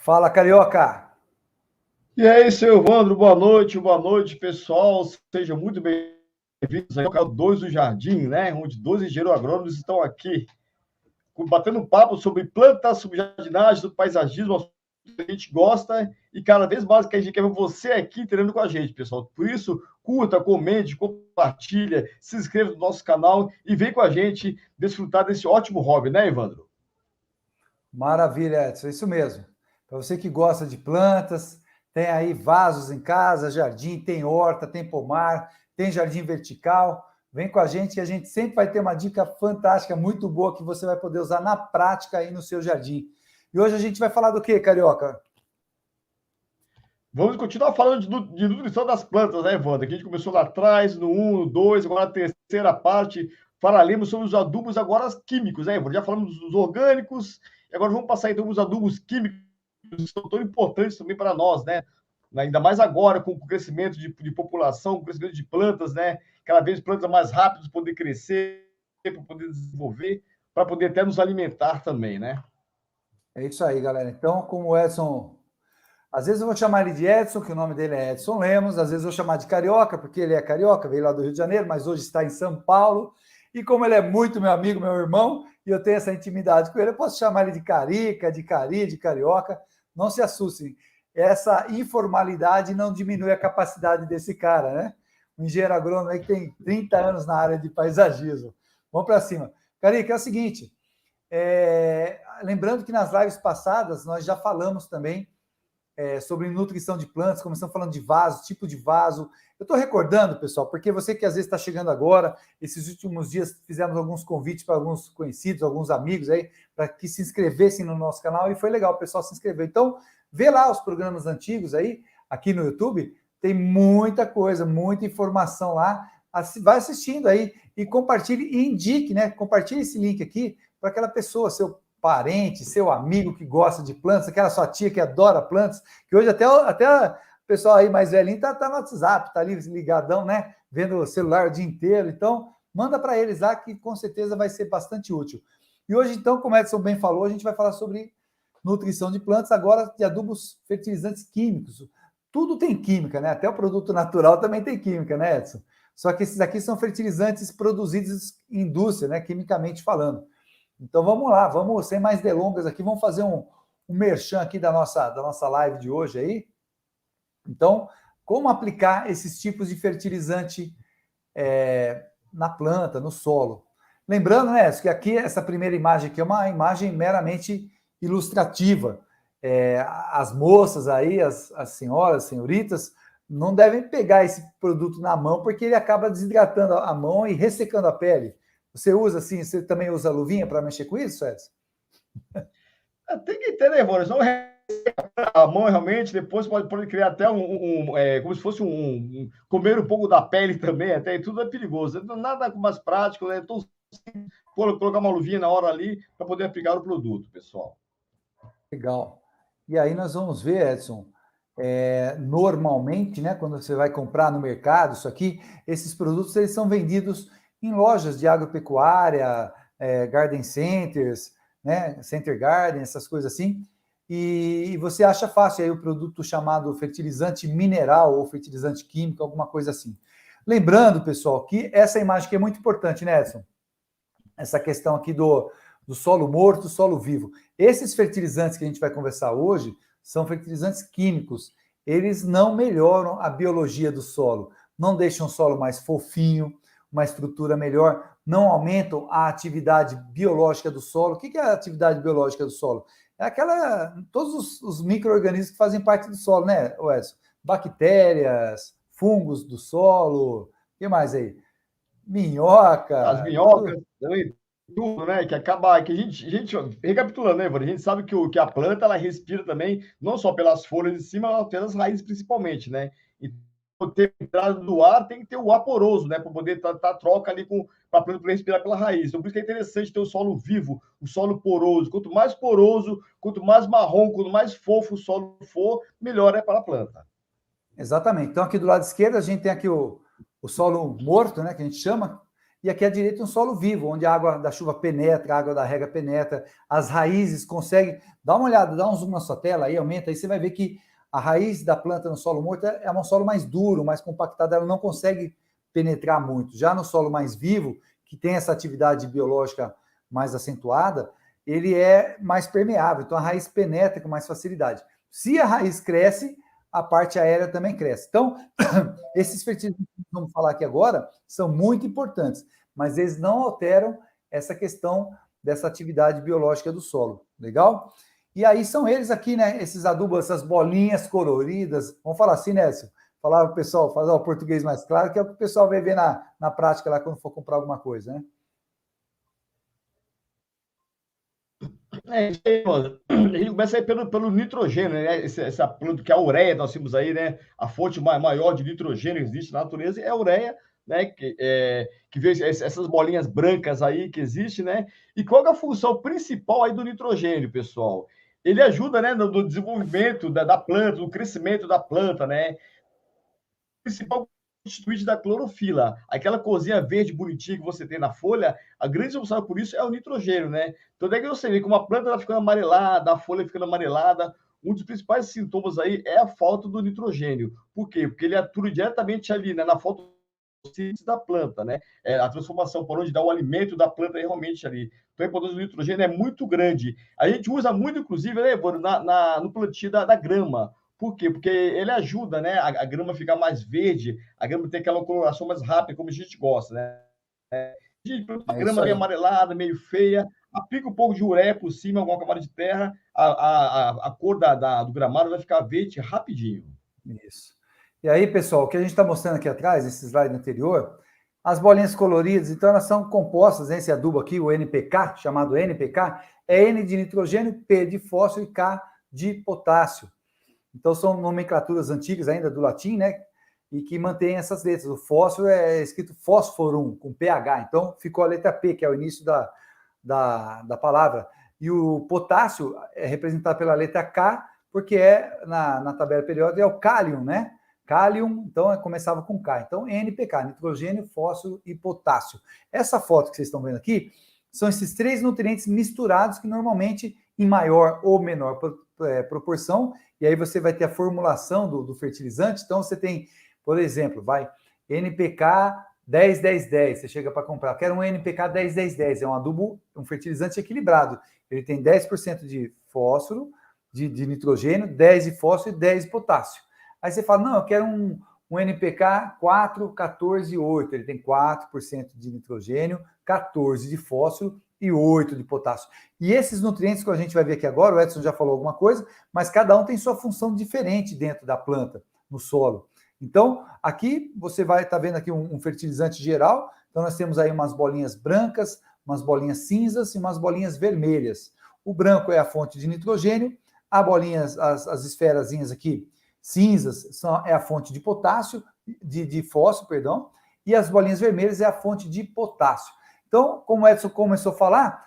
Fala, Carioca! E aí, seu Evandro, boa noite, pessoal. Sejam muito bem-vindos ao canal 2 do Jardim, né? Onde dois engenheiros agrônomos estão aqui batendo papo sobre plantas, sobre jardinagem, sobre paisagismo, que a gente gosta e cada vez mais que a gente quer ver você aqui treinando com a gente, pessoal. Por isso, curta, comente, compartilha, se inscreva no nosso canal e vem com a gente desfrutar desse ótimo hobby, né, Evandro? Maravilha, Edson, isso mesmo. Para você que gosta de plantas, tem aí vasos em casa, jardim, tem horta, tem pomar, tem jardim vertical. Vem com a gente que a gente sempre vai ter uma dica fantástica, muito boa, que você vai poder usar na prática aí no seu jardim. E hoje a gente vai falar do quê, Carioca? Vamos continuar falando de nutrição das plantas, né, Evandro? Que a gente começou lá atrás, no 1, no 2, agora na terceira parte. Falaremos sobre os adubos agora químicos, né, Evandro? Já falamos dos orgânicos, e agora vamos passar então os adubos químicos, que são tão importantes também para nós, né? Ainda mais agora, com o crescimento de população, com o crescimento de plantas, né? Cada vez plantas mais rápidas para poder crescer, para poder desenvolver, para poder até nos alimentar também, né? É isso aí, galera. Então, como o Edson. Às vezes eu vou chamar ele de Edson, que o nome dele é Edson Lemos, às vezes eu vou chamar de Carioca, porque ele é carioca, veio lá do Rio de Janeiro, mas hoje está em São Paulo. E como ele é muito meu amigo, meu irmão, e eu tenho essa intimidade com ele, eu posso chamar ele de Carica, de Cari, de Carioca. Não se assustem. Essa informalidade não diminui a capacidade desse cara, né? Um engenheiro agrônomo aí que tem 30 anos na área de paisagismo. Vamos para cima. Carica, é o seguinte, lembrando que nas lives passadas nós já falamos também sobre nutrição de plantas, começamos falando de vaso, tipo de vaso. Eu estou recordando, pessoal, porque você que às vezes está chegando agora, esses últimos dias fizemos alguns convites para alguns conhecidos, alguns amigos aí, para que se inscrevessem no nosso canal, e foi legal, o pessoal se inscreveu. Então, vê lá os programas antigos aí, aqui no YouTube, tem muita coisa, muita informação lá. Vai assistindo aí e compartilhe e indique, né? Compartilhe esse link aqui para aquela pessoa, seu parente, seu amigo que gosta de plantas, aquela sua tia que adora plantas, que hoje até o pessoal aí mais velhinho tá no WhatsApp, tá ali ligadão, né? Vendo o celular o dia inteiro. Então, manda para eles lá que com certeza vai ser bastante útil. E hoje, então, como o Edson bem falou, a gente vai falar sobre nutrição de plantas, agora de adubos fertilizantes químicos. Tudo tem química, né? Até o produto natural também tem química, né, Edson? Só que esses aqui são fertilizantes produzidos em indústria, né? Quimicamente falando. Então vamos lá, vamos sem mais delongas aqui, vamos fazer um merchan aqui da nossa live de hoje aí. Então, como aplicar esses tipos de fertilizante na planta, no solo? Lembrando, né, que aqui, essa primeira imagem aqui é uma imagem meramente ilustrativa. As moças aí, as senhoras, senhoritas, não devem pegar esse produto na mão, porque ele acaba desidratando a mão e ressecando a pele. Você usa assim, você também usa luvinha para mexer com isso, Edson? Tem que ter, né, Evandro? Senão a mão realmente, depois pode criar até como se fosse comer um pouco da pele também, até e tudo é perigoso. Então, nada mais prático, né? Então, colocar uma luvinha na hora ali para poder aplicar o produto, pessoal. Legal. E aí nós vamos ver, Edson, normalmente, né, quando você vai comprar no mercado isso aqui, esses produtos eles são vendidos em lojas de agropecuária, garden centers, né, center garden, essas coisas assim, e você acha fácil aí o produto chamado fertilizante mineral ou fertilizante químico, alguma coisa assim. Lembrando, pessoal, que essa imagem aqui é muito importante, né, Edson? Essa questão aqui do solo morto, solo vivo. Esses fertilizantes que a gente vai conversar hoje são fertilizantes químicos. Eles não melhoram a biologia do solo, não deixam o solo mais fofinho, uma estrutura melhor, não aumentam a atividade biológica do solo. O que é a atividade biológica do solo? É todos os micro-organismos que fazem parte do solo, né, Edson? Bactérias, fungos do solo, o que mais aí? As Minhoca, minhocas, também, tudo, né? Que recapitulando, né, Evandro? A gente sabe que a planta ela respira também, não só pelas folhas de cima, mas pelas raízes principalmente, né? Então, ter entrada do ar, tem que ter o ar poroso, né? Para poder estar troca ali para a planta poder respirar pela raiz. Então, por isso que é interessante ter o solo vivo, o solo poroso. Quanto mais poroso, quanto mais marrom, quanto mais fofo o solo for, melhor é para a planta. Exatamente. Então, aqui do lado esquerdo, a gente tem aqui o solo morto, né, que a gente chama, e aqui à direita um solo vivo, onde a água da chuva penetra, a água da rega penetra, as raízes conseguem... Dá uma olhada, dá um zoom na sua tela, aí aumenta, aí você vai ver que a raiz da planta no solo morto é um solo mais duro, mais compactado, ela não consegue penetrar muito. Já no solo mais vivo, que tem essa atividade biológica mais acentuada, ele é mais permeável, então a raiz penetra com mais facilidade. Se a raiz cresce, a parte aérea também cresce. Então, esses fertilizantes que vamos falar aqui agora são muito importantes, mas eles não alteram essa questão dessa atividade biológica do solo. Legal? E aí são eles aqui, né? Esses adubos, essas bolinhas coloridas. Vamos falar assim, Nécio? Falar para o pessoal, fazer o português mais claro, que é o que o pessoal vai ver na prática lá quando for comprar alguma coisa, né? Isso aí, mano. A gente começa aí pelo nitrogênio, né? Essa planta que é a ureia, nós temos aí, né? A fonte maior de nitrogênio que existe na natureza é a ureia, né? Que vê essas bolinhas brancas aí que existe, né? E qual é a função principal aí do nitrogênio, pessoal? Ele ajuda, né, no desenvolvimento da planta, no crescimento da planta, né? Principal constituinte da clorofila. Aquela corzinha verde bonitinha que você tem na folha, a grande responsável por isso é o nitrogênio, né? Então, daí que você vê que uma planta está ficando amarelada, a folha ficando amarelada, um dos principais sintomas aí é a falta do nitrogênio. Por quê? Porque ele atua diretamente ali, né, na fotossíntese da planta, né? A transformação por onde dá o alimento da planta é realmente ali. Então, a importância do nitrogênio é muito grande. A gente usa muito, inclusive, né, Evandro, no plantio da grama. Por quê? Porque ele ajuda, né, a grama ficar mais verde, a grama ter aquela coloração mais rápida, como a gente gosta, né? A É isso grama meio aí. amarelada, meio feia, aplica um pouco de ureia por cima, alguma camada de terra, a cor do gramado vai ficar verde rapidinho. Isso. E aí, pessoal, o que a gente está mostrando aqui atrás, esse slide anterior, as bolinhas coloridas, então elas são compostas, né, esse adubo aqui, o NPK, chamado NPK, é N de nitrogênio, P de fósforo e K de potássio. Então, são nomenclaturas antigas ainda do latim, né? E que mantêm essas letras. O fósforo é escrito fósforum, com PH. Então, ficou a letra P, que é o início da palavra. E o potássio é representado pela letra K, porque na tabela periódica é o cálium, né? Cálium, então, começava com K. Então, NPK, nitrogênio, fósforo e potássio. Essa foto que vocês estão vendo aqui são esses três nutrientes misturados que normalmente, em maior ou menor proporção, e aí você vai ter a formulação do fertilizante. Então, você tem, por exemplo, NPK 10-10-10, você chega para comprar, quero um NPK 10-10-10, é um adubo, um fertilizante equilibrado. Ele tem 10% de fósforo, de nitrogênio, 10 de fósforo e 10 de potássio. Aí você fala, não, eu quero um NPK 4-14-8, ele tem 4% de nitrogênio, 14 de fósforo e 8 de potássio. E esses nutrientes que a gente vai ver aqui agora, o Edson já falou alguma coisa, mas cada um tem sua função diferente dentro da planta, no solo. Então, aqui você vai estar vendo aqui um fertilizante geral. Então, nós temos aí umas bolinhas brancas, umas bolinhas cinzas e umas bolinhas vermelhas. O branco é a fonte de nitrogênio, as esferazinhas aqui cinzas é a fonte de potássio, de fósforo, perdão, e as bolinhas vermelhas é a fonte de potássio. Então, como o Edson começou a falar,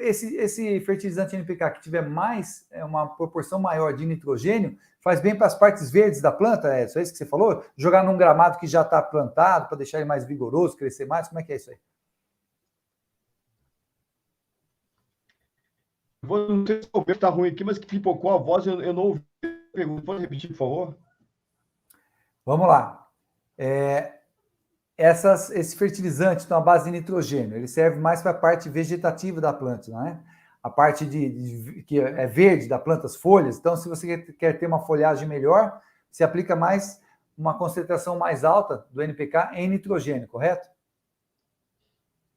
esse fertilizante NPK que tiver uma proporção maior de nitrogênio, faz bem para as partes verdes da planta, Edson, é isso que você falou? Jogar num gramado que já está plantado, para deixar ele mais vigoroso, crescer mais, como é que é isso aí? Não sei se o meu está ruim aqui, mas que pipocou a voz, eu não ouvi a pergunta. Pode repetir, por favor? Vamos lá. Esse fertilizante tem uma base de nitrogênio, ele serve mais para a parte vegetativa da planta, não é? A parte que é verde da planta, as folhas. Então, se você quer ter uma folhagem melhor, você aplica uma concentração mais alta do NPK em nitrogênio, correto?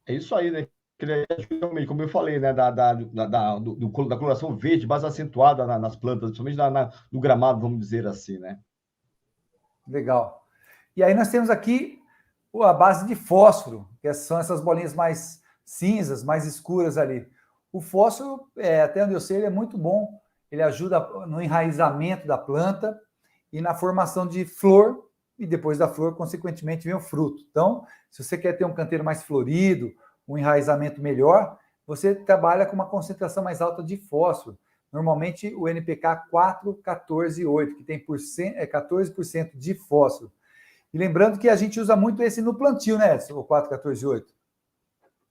É isso aí, né? Ele ajuda, como eu falei, né? Da coloração verde mais acentuada nas plantas, principalmente no gramado, vamos dizer assim, né? Legal. E aí nós temos aqui a base de fósforo, que são essas bolinhas mais cinzas, mais escuras ali. O fósforo, até onde eu sei, ele é muito bom. Ele ajuda no enraizamento da planta e na formação de flor, e depois da flor, consequentemente, vem o fruto. Então, se você quer ter um canteiro mais florido, um enraizamento melhor, você trabalha com uma concentração mais alta de fósforo. Normalmente, o NPK 4, 14 e 8, que tem 14% de fósforo. E lembrando que a gente usa muito esse no plantio, né, Edson? O 4,14,8.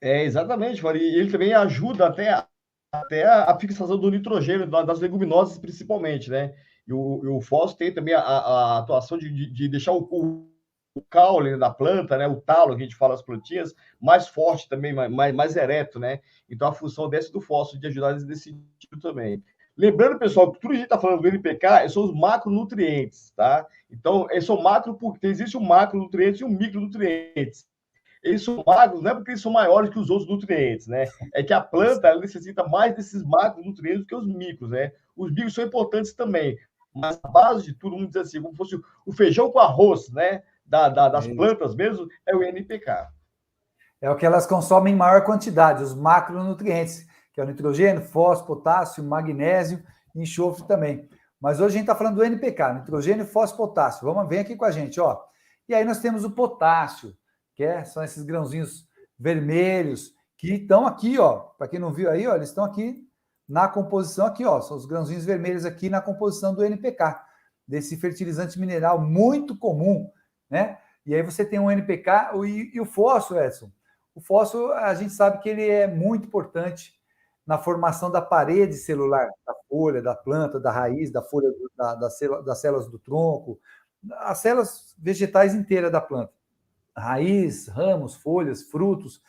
Exatamente, Fábio. E ele também ajuda até a fixação do nitrogênio das leguminosas, principalmente, né? E o fósforo tem também a atuação de deixar o caule da planta, né? O talo, que a gente fala das plantinhas, mais forte também, mais ereto, né? Então, a função dessa do fósforo de ajudar nesse sentido também. Lembrando, pessoal, que tudo que a gente está falando do NPK são os macronutrientes, tá? Então, eles são macro porque existe um macronutriente e um micronutrientes. Eles são magros, não é porque eles são maiores que os outros nutrientes, né? É que a planta ela necessita mais desses macronutrientes do que os micros, né? Os micros são importantes também, mas a base de tudo, vamos dizer assim, como fosse o feijão com arroz, né? Das plantas mesmo, é o NPK. É o que elas consomem em maior quantidade, os macronutrientes, que é o nitrogênio, fósforo, potássio, magnésio e enxofre também. Mas hoje a gente está falando do NPK, nitrogênio, fósforo, potássio. Vem aqui com a gente, ó. E aí nós temos o potássio, são esses grãozinhos vermelhos que estão aqui, ó. Para quem não viu aí, ó, eles estão aqui na composição aqui, ó. São os grãozinhos vermelhos aqui na composição do NPK, desse fertilizante mineral muito comum, né? E aí você tem um NPK e o fósforo, Edson. O fósforo, a gente sabe que ele é muito importante na formação da parede celular, da folha, da planta, da raiz, da folha, das células do tronco, as células vegetais inteiras da planta. Raiz, ramos, folhas, frutos.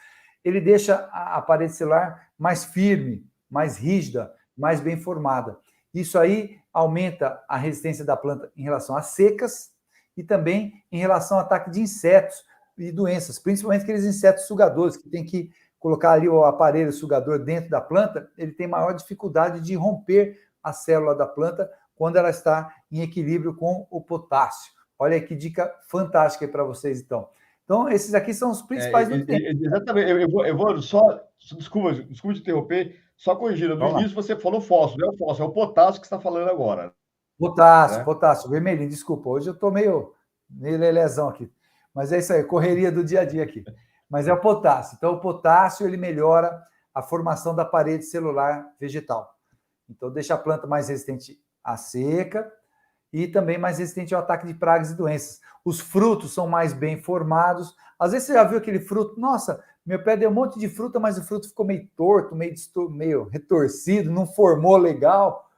Ele deixa a parede celular mais firme, mais rígida, mais bem formada. Isso aí aumenta a resistência da planta em relação às secas e também em relação ao ataque de insetos e doenças, principalmente aqueles insetos sugadores, que tem que colocar ali o aparelho sugador dentro da planta, ele tem maior dificuldade de romper a célula da planta quando ela está em equilíbrio com o potássio. Olha que dica fantástica aí para vocês, então. Então, esses aqui são os principais nutrientes. Exatamente. Eu vou só... Desculpa te interromper, só corrigindo. No início você falou fósforo, não é o fósforo, é o potássio que você está falando agora. Potássio, vermelhinho, desculpa. Hoje eu estou meio lelezão aqui. Mas é isso aí, correria do dia a dia aqui. Mas é o potássio. Então, o potássio, ele melhora a formação da parede celular vegetal. Então, deixa a planta mais resistente à seca e também mais resistente ao ataque de pragas e doenças. Os frutos são mais bem formados. Às vezes você já viu aquele fruto, nossa, meu pé deu um monte de fruta, mas o fruto ficou meio torto, meio retorcido, não formou legal,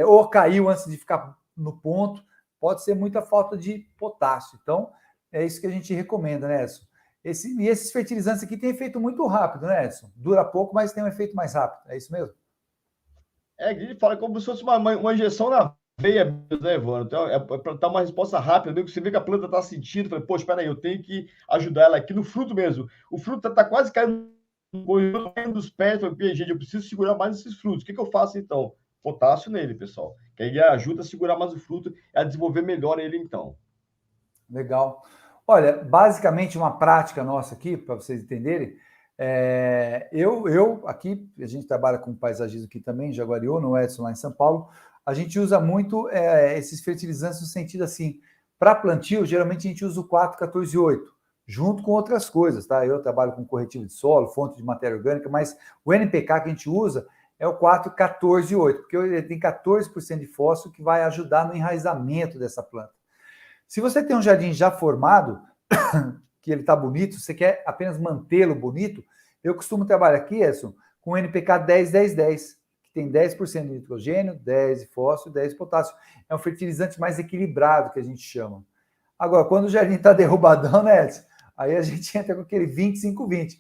ou caiu antes de ficar no ponto. Pode ser muita falta de potássio. Então, é isso que a gente recomenda, né, Edson? E esses fertilizantes aqui têm efeito muito rápido, né, Edson? Dura pouco, mas tem um efeito mais rápido. É isso mesmo? A gente fala como se fosse uma injeção na veia, né, Evandro? Então, é para dar uma resposta rápida, mesmo que você vê que a planta está sentindo, fala, poxa, espera aí, eu tenho que ajudar ela aqui no fruto mesmo. O fruto está quase caindo dos pés, gente, eu preciso segurar mais esses frutos. O que eu faço, então? Potássio nele, pessoal. Que aí ajuda a segurar mais o fruto e a desenvolver melhor ele, então. Legal. Olha, basicamente uma prática nossa aqui, para vocês entenderem, eu aqui, a gente trabalha com paisagismo aqui também, em Jaguariúna, no Edson lá em São Paulo, a gente usa muito esses fertilizantes no sentido assim, para plantio, geralmente a gente usa o 4,14,8, junto com outras coisas, tá? Eu trabalho com corretivo de solo, fonte de matéria orgânica, mas o NPK que a gente usa é o 4,14,8, porque ele tem 14% de fósforo que vai ajudar no enraizamento dessa planta. Se você tem um jardim já formado, que ele está bonito, você quer apenas mantê-lo bonito, eu costumo trabalhar aqui, Edson, com o NPK 10-10-10, que tem 10% de nitrogênio, 10% de fósforo, 10% de potássio. É um fertilizante mais equilibrado, que a gente chama. Agora, quando o jardim está derrubadão, né, Edson? Aí a gente entra com aquele 25-20,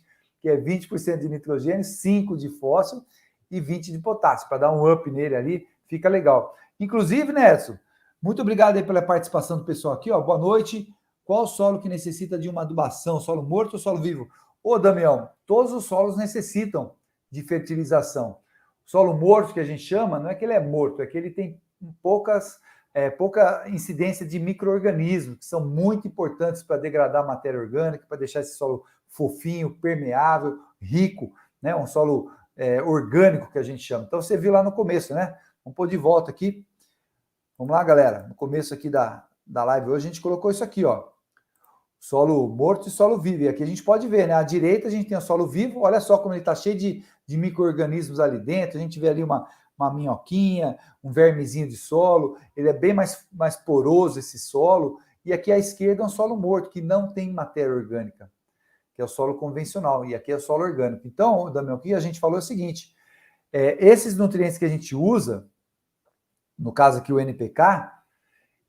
que é 20% de nitrogênio, 5% de fósforo e 20% de potássio, para dar um up nele ali, fica legal. Inclusive, né, Edson, muito obrigado aí pela participação do pessoal aqui, ó. Boa noite. Qual solo que necessita de uma adubação? Solo morto ou solo vivo? Ô, Damião, todos os solos necessitam de fertilização. O solo morto, que a gente chama, não é que ele é morto, é que ele tem pouca incidência de micro-organismos, que são muito importantes para degradar a matéria orgânica, para deixar esse solo fofinho, permeável, rico, né? Um solo orgânico, que a gente chama. Então, você viu lá no começo, né? Vamos pôr de volta aqui. Vamos lá, galera. No começo aqui da live hoje, a gente colocou isso aqui, ó. Solo morto e solo vivo. E aqui a gente pode ver, né? À direita a gente tem o solo vivo. Olha só como ele está cheio de micro-organismos ali dentro. A gente vê ali uma minhoquinha, um vermezinho de solo. Ele é bem mais poroso, esse solo. e aqui à esquerda é um solo morto, que não tem matéria orgânica, que é o solo convencional, e aqui é o solo orgânico. Então, Damião, o que a gente falou é o seguinte, esses nutrientes que a gente usa, no caso aqui o NPK,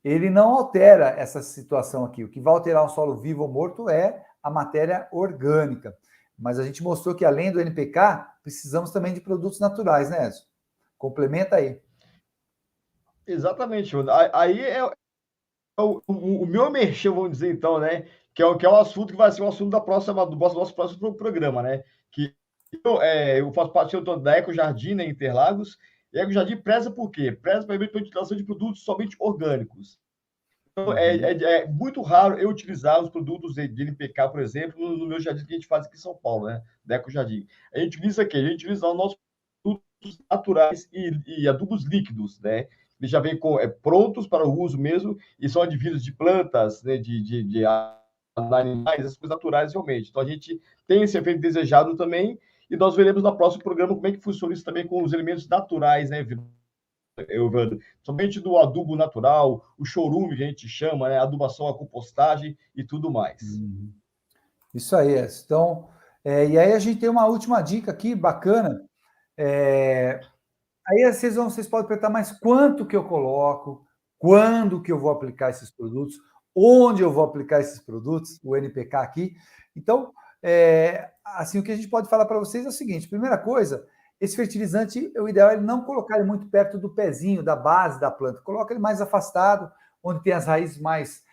ele não altera essa situação aqui. O que vai alterar um solo vivo ou morto é a matéria orgânica. Mas a gente mostrou que, além do NPK, precisamos também de produtos naturais, né, Edson? Complementa aí. Exatamente, Evandro. Aí o meu merchan, vamos dizer então, né? Que é o assunto que vai ser o assunto do nosso próximo programa, né? Que eu faço parte da Eco Jardim, né, Interlagos. E a Eco Jardim preza por quê? Preza para a utilização de produtos somente orgânicos. Então, é muito raro eu utilizar os produtos de NPK, por exemplo, no meu jardim que a gente faz aqui em São Paulo, né? Da Eco Jardim. A gente utiliza aqui, a gente utiliza os nossos produtos naturais e adubos líquidos, né? Eles já vêm prontos para o uso mesmo e são advindos de plantas, né? de animais, as coisas naturais realmente. Então, a gente tem esse efeito desejado também e nós veremos no próximo programa como é que funciona isso também com os elementos naturais, né, somente do adubo natural, o chorume que a gente chama, né? Adubação, a compostagem e tudo mais. Isso aí, Edson. Então, e aí a gente tem uma última dica aqui, bacana. Aí vocês podem perguntar, mas quanto que eu coloco? Quando que eu vou aplicar esses produtos? Onde eu vou aplicar esses produtos? O NPK aqui. Então, assim, o que a gente pode falar para vocês é o seguinte: primeira coisa, esse fertilizante, o ideal é não colocar ele muito perto do pezinho, da base da planta. Coloca ele mais afastado, onde tem as raízes mais,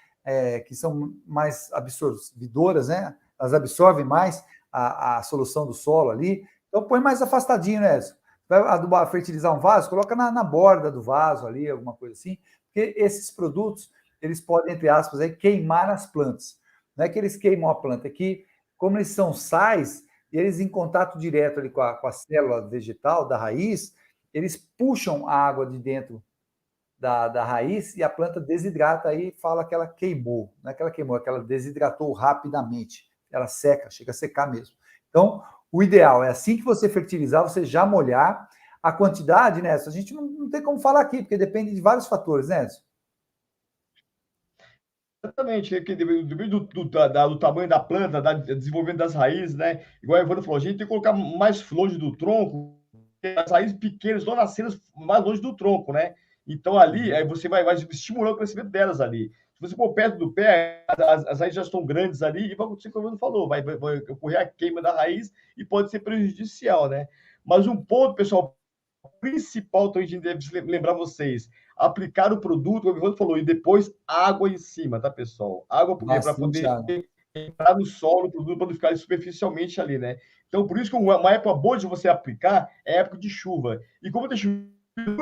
que são mais absorvidoras, né? Elas absorvem mais a solução do solo ali. Então, põe mais afastadinho, né, Edson? Vai adubar, fertilizar um vaso, coloca na borda do vaso ali, alguma coisa assim, porque esses produtos, eles podem, entre aspas, aí, queimar as plantas. Não é que eles queimam a planta, é que, como eles são sais, e eles em contato direto ali com a célula vegetal da raiz, eles puxam a água de dentro da raiz e a planta desidrata aí, fala que ela queimou. Não é que ela queimou, é que ela desidratou rapidamente. Ela seca, chega a secar mesmo. Então, o ideal é assim que você fertilizar, você já molhar. A quantidade, né, a gente não tem como falar aqui, porque depende de vários fatores, né, Edson? Exatamente, depende do tamanho da planta, do desenvolvimento das raízes, né? Igual a Evandro falou, a gente tem que colocar mais longe do tronco, porque as raízes pequenas estão nascendo mais longe do tronco, né? Então ali aí você vai estimular o crescimento delas ali. Se você for perto do pé, as raízes já estão grandes ali e vai acontecer o que o Evandro falou, vai ocorrer a queima da raiz e pode ser prejudicial, né? Mas um ponto, pessoal, principal que a gente deve lembrar vocês, aplicar o produto, como o Ivan falou, e depois água em cima, tá, pessoal? Água porque para Bastante poder água. entrar no solo, o produto para não ficar superficialmente ali, né? Então, por isso que uma época boa de você aplicar é a época de chuva. E como tem chovido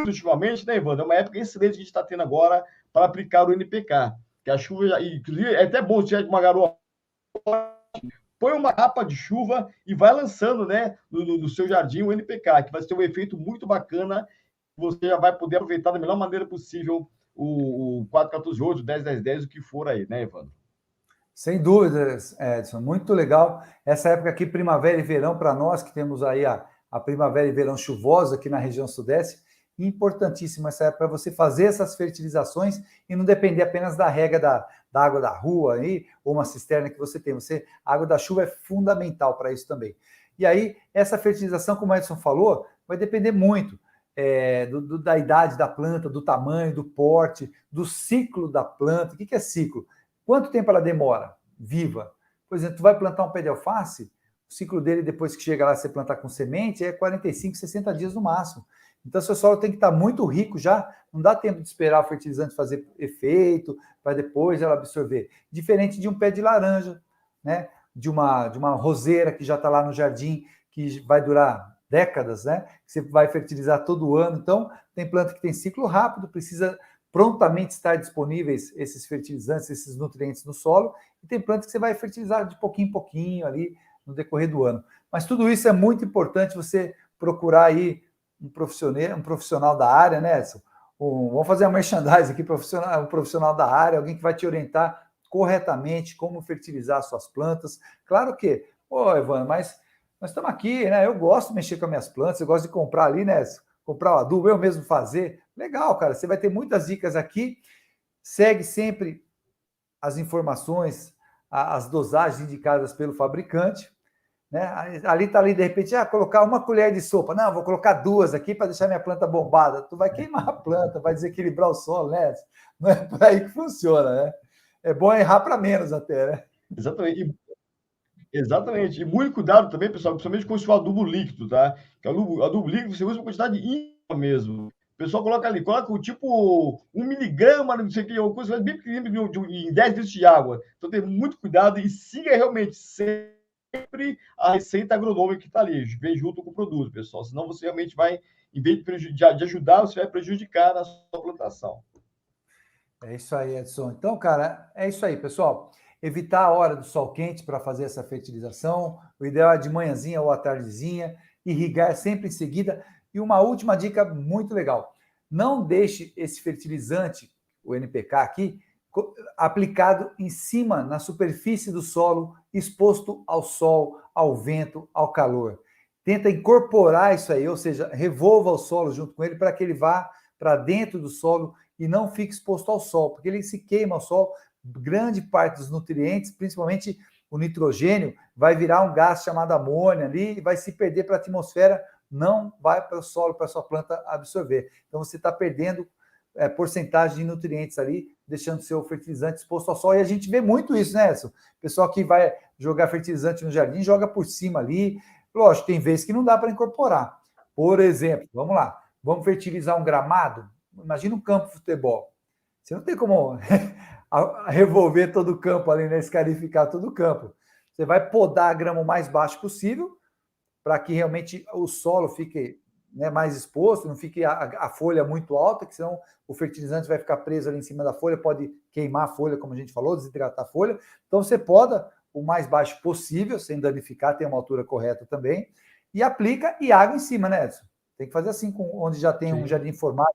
ultimamente, né, Ivan? É uma época excelente que a gente está tendo agora para aplicar o NPK. Que a chuva, inclusive, é até bom se tiver uma garoa, põe uma capa de chuva e vai lançando, né, no seu jardim o NPK, que vai ter um efeito muito bacana. Você já vai poder aproveitar da melhor maneira possível o 4-14-8, 10-10-10, o que for aí, né, Evandro? Sem dúvidas, Edson, muito legal. Essa época aqui, primavera e verão, para nós que temos aí a primavera e verão chuvosa aqui na região sudeste, importantíssima essa época para você fazer essas fertilizações e não depender apenas da rega da água da rua aí, ou uma cisterna que você tem. A água da chuva é fundamental para isso também. E aí, essa fertilização, como o Edson falou, vai depender muito da idade da planta, do tamanho, do porte, do ciclo da planta. O que é ciclo? Quanto tempo ela demora viva? Por exemplo, tu vai plantar um pé de alface, o ciclo dele, depois que chega lá, você plantar com semente, é 45, 60 dias no máximo. Então, seu solo tem que estar muito rico já, não dá tempo de esperar o fertilizante fazer efeito, para depois ela absorver. Diferente de um pé de laranja, né? De uma roseira que já está lá no jardim, que vai durar décadas, né? Que você vai fertilizar todo ano. Então, tem planta que tem ciclo rápido, precisa prontamente estar disponíveis esses fertilizantes, esses nutrientes no solo, e tem plantas que você vai fertilizar de pouquinho em pouquinho ali no decorrer do ano. Mas tudo isso é muito importante você procurar aí um profissional da área, né, Edson? Vamos fazer uma merchandising aqui, um profissional da área, alguém que vai te orientar corretamente como fertilizar suas plantas. Claro que, Evandro, mas nós estamos aqui, né? Eu gosto de mexer com as minhas plantas, eu gosto de comprar ali, né, Edson? Comprar o adubo, eu mesmo fazer. Legal, cara. Você vai ter muitas dicas aqui. Segue sempre as informações, as dosagens indicadas pelo fabricante, né? Ali está ali, de repente, colocar uma colher de sopa. Não, vou colocar 2 aqui para deixar minha planta bombada. Tu vai queimar a planta, vai desequilibrar o solo, né? Não é por aí que funciona, né? É bom errar para menos até, né? Exatamente. Exatamente. E muito cuidado também, pessoal, principalmente com o adubo líquido, tá? Que adubo líquido você usa uma quantidade ínfima mesmo. O pessoal coloca ali, coloca o tipo 1 miligrama, não sei o que, uma coisa bem pequenininha em 10 litros de água. Então tem muito cuidado e siga realmente sempre a receita agronômica que está ali, vem junto com o produto, pessoal. Senão você realmente vai, em vez de ajudar, você vai prejudicar a sua plantação. É isso aí, Edson. Então, cara, é isso aí, pessoal. Evitar a hora do sol quente para fazer essa fertilização. O ideal é de manhãzinha ou à tardezinha. Irrigar sempre em seguida. E uma última dica muito legal. Não deixe esse fertilizante, o NPK aqui, aplicado em cima, na superfície do solo, exposto ao sol, ao vento, ao calor. Tenta incorporar isso aí, ou seja, revolva o solo junto com ele para que ele vá para dentro do solo e não fique exposto ao sol, porque ele se queima ao sol, grande parte dos nutrientes, principalmente o nitrogênio, vai virar um gás chamado amônia ali e vai se perder para a atmosfera, não vai para o solo, para a sua planta absorver. Então você está perdendo porcentagem de nutrientes ali, deixando seu fertilizante exposto ao sol. E a gente vê muito isso, né, Edson? Pessoal que vai jogar fertilizante no jardim, joga por cima ali. Lógico, tem vezes que não dá para incorporar. Por exemplo, vamos lá, vamos fertilizar um gramado? Imagina um campo de futebol. Você não tem como revolver todo o campo ali, né? Escarificar todo o campo. Você vai podar a grama o mais baixo possível para que realmente o solo fique, né, mais exposto, não fique a folha muito alta, que senão o fertilizante vai ficar preso ali em cima da folha, pode queimar a folha, como a gente falou, desidratar a folha. Então você poda o mais baixo possível, sem danificar, tem uma altura correta também, e aplica e água em cima, né, Edson? Tem que fazer assim, onde já tem um jardim formado,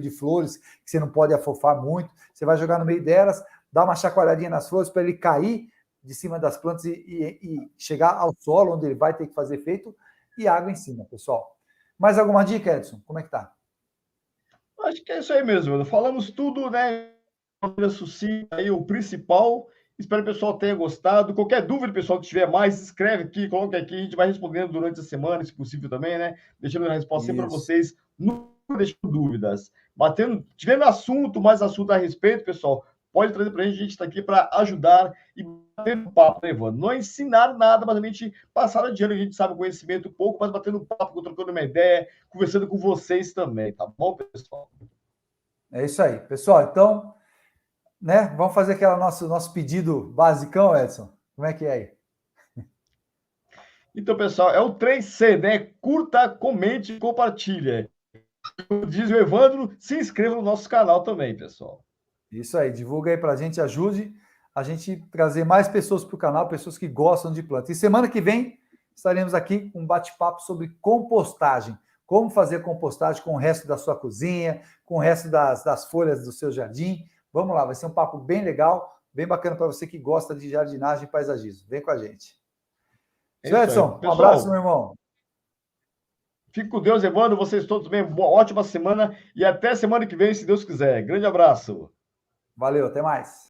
de flores, que você não pode afofar muito, você vai jogar no meio delas, dá uma chacoalhadinha nas flores para ele cair de cima das plantas e chegar ao solo, onde ele vai ter que fazer efeito, e água em cima, pessoal. Mais alguma dica, Edson? Como é que tá? Acho que é isso aí mesmo. Falamos tudo, né? Sucinta aí o principal. Espero que o pessoal tenha gostado. Qualquer dúvida, pessoal, que tiver mais, escreve aqui, coloca aqui. A gente vai respondendo durante a semana, se possível também, né? Deixando a resposta sempre para vocês. Não deixando dúvidas. Tivendo mais assunto a respeito, pessoal, pode trazer para a gente está aqui para ajudar e bater um papo, né, Evandro? Não é ensinar nada, mas a gente passar adiante, a gente sabe o conhecimento um pouco, mas batendo um papo, trocando uma ideia, conversando com vocês também, tá bom, pessoal? É isso aí. Pessoal, então, né, vamos fazer aquele nosso pedido basicão, Edson? Como é que é aí? Então, pessoal, é o 3C, né? Curta, comente e compartilha. Como diz o Evandro, se inscreva no nosso canal também, pessoal. Isso aí, divulga aí para a gente, ajude a gente trazer mais pessoas para o canal, pessoas que gostam de plantas. E semana que vem estaremos aqui com um bate-papo sobre compostagem. Como fazer compostagem com o resto da sua cozinha, com o resto das folhas do seu jardim. Vamos lá, vai ser um papo bem legal, bem bacana para você que gosta de jardinagem e paisagismo. Vem com a gente. Seu Edson, um abraço, meu irmão. Fique com Deus, Evandro. Vocês todos bem. Boa, ótima semana e até semana que vem, se Deus quiser. Grande abraço. Valeu, até mais.